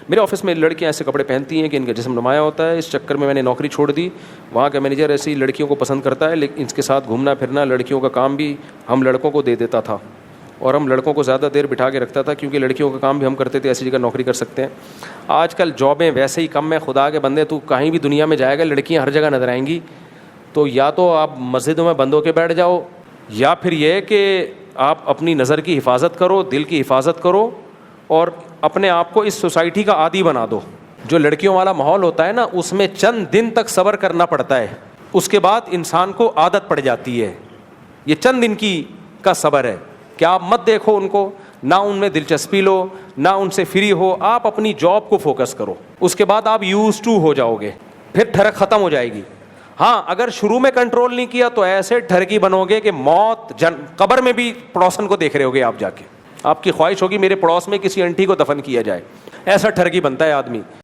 میرے آفس میں لڑکیاں ایسے کپڑے پہنتی ہیں کہ ان کا جسم نمایاں ہوتا ہے. اس چکر میں نے نوکری چھوڑ دی. وہاں کا مینیجر ایسی لڑکیوں کو پسند کرتا ہے, لیکن اس کے ساتھ گھومنا پھرنا, لڑکیوں کا کام بھی ہم لڑکوں کو دے دیتا تھا, اور ہم لڑکوں کو زیادہ دیر بٹھا کے رکھتا تھا, کیونکہ لڑکیوں کا کام بھی ہم کرتے تھے, ایسی جگہ نوکری کر سکتے ہیں. آج کل جابیں ویسے ہی کم ہیں. خدا کے بندے, تو کہیں بھی دنیا میں جائے گا لڑکیاں ہر جگہ نظر آئیں گی. تو یا تو آپ مسجدوں میں بند ہو کے بیٹھ جاؤ, یا پھر یہ کہ آپ اپنی نظر کی حفاظت کرو, دل کی حفاظت کرو, اور اپنے آپ کو اس سوسائٹی کا عادی بنا دو. جو لڑکیوں والا ماحول ہوتا ہے نا, اس میں چند دن تک صبر کرنا پڑتا ہے, اس کے بعد انسان کو عادت پڑ جاتی ہے. یہ چند دن کا صبر ہے کہ آپ مت دیکھو ان کو, نہ ان میں دلچسپی لو, نہ ان سے فری ہو, آپ اپنی جاب کو فوکس کرو. اس کے بعد آپ یوز ٹو ہو جاؤ گے, پھر ٹھرک ختم ہو جائے گی. ہاں, اگر شروع میں کنٹرول نہیں کیا تو ایسے ٹھرکی بنو گے کہ موت قبر میں بھی پڑوسن کو دیکھ رہے ہوگے آپ جا کے. آپ کی خواہش ہوگی میرے پڑوس میں کسی انٹی کو دفن کیا جائے. ایسا ٹھرکی بنتا ہے آدمی.